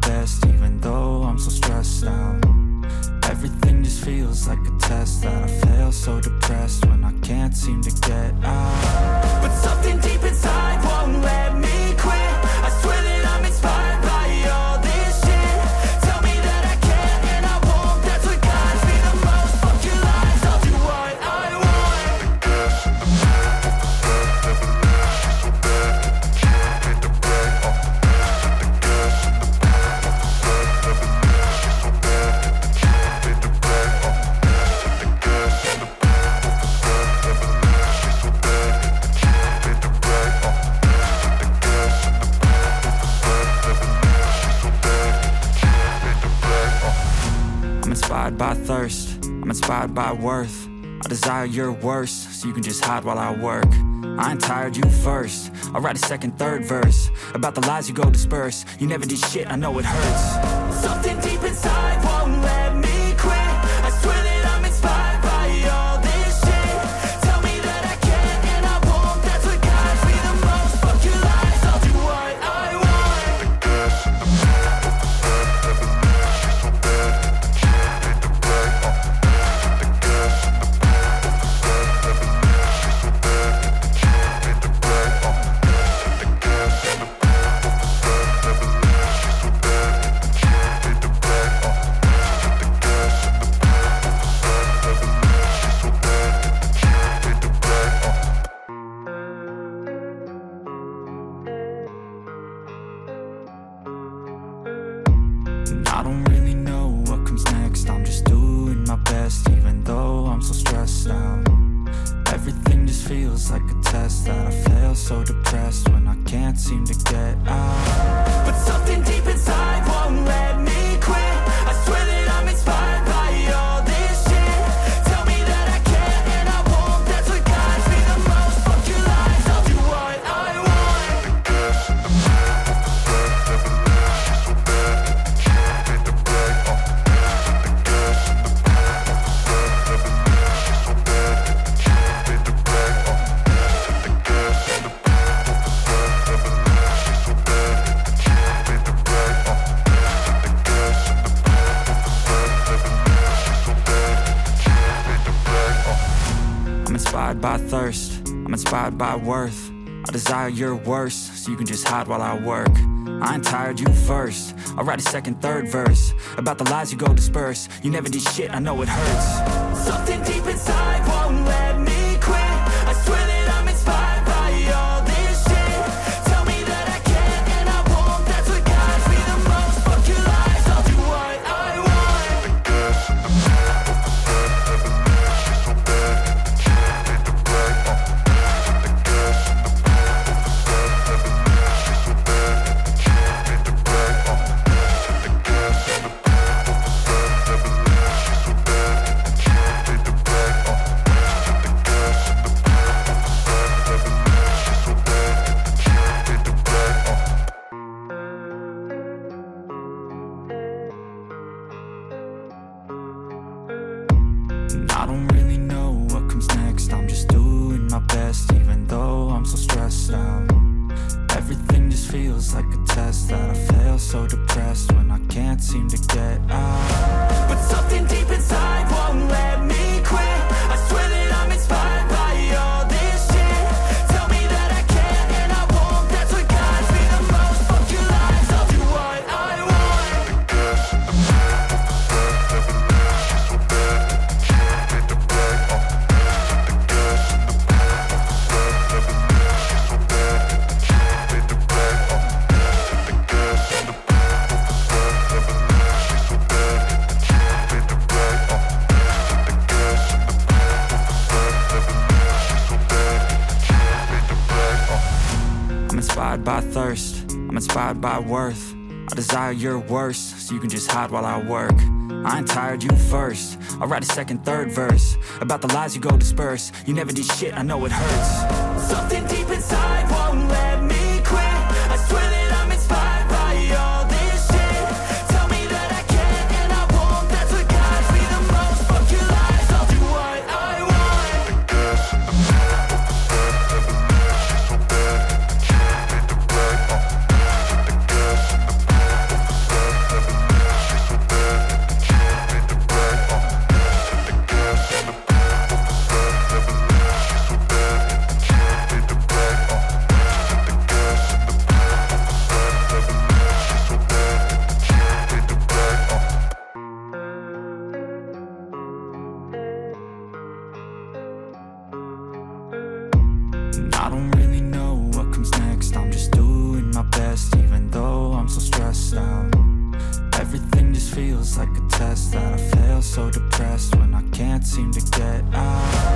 best, even though I'm so stressed out. Everything just feels like a test that I fail, so depressed when I can't seem to get out. But something deep inside won't let me quit. I swear that I'm inspired by all this shit. Tell me that I can and I won't. That's what guides me the most. Fuck your lies, I'll do what I want. Inspired by thirst, I'm inspired by worth. I desire your worst, so you can just hide while I work. I ain't tired, you first. I'll write a second, third verse about the lies you go disperse. You never did shit, I know it hurts. Something deep inside won't let me quit. I swear that I'm inspired by all this shit. Tell me that I can and I won't. That's what guides me the most. Fuck your lies, I'll do what I want. I don't really know what comes next. I'm just doing my best, even though I'm so stressed out. Everything just feels like a test that I fail, so depressed when I can't seem to get out. But something deep inside won't let me quit. I swear that I'm inspired by all this shit. Tell me that I can and I won't. That's what guides me the most. Fuck your lies, I'll do what I want. I'm inspired by thirst, I'm inspired by worth. I desire your worst, so you can just hide while I work. I ain't tired, you first. I'll write a second, third verse about the lies you go disperse. You never did shit, I know it hurts. Something deep inside won't let me quit. I swear that I'm inspired by all this shit. Tell me that I can and I won't. That's what guides me the most. Fuck your lies, I'll do what I want. I don't really know what comes next. I'm just doing my best, even though I'm so stressed out. Everything just feels like a test that I fail, so depressed when I can't seem to get out. But something deep inside won't let me quit. I swear that I'm inspired by all this shit. Tell me that I can and I won't. That's what guides me the most. Fuck your lies, I'll do what I want. I'm inspired by thirst, I'm inspired by worth. I desire your worst, so you can just hide while I work. I ain't tired, you first. I'll write a second, third verse about the lies you go disperse. You never did shit, I know it hurts. Something deep inside won't let me quit. I swear that I'm inspired by all this shit. Tell me that I can and I won't. That's what guides me the most. Fuck your lies, I'll do what I want. feels like a test that I fail, so depressed when I can't seem to get out.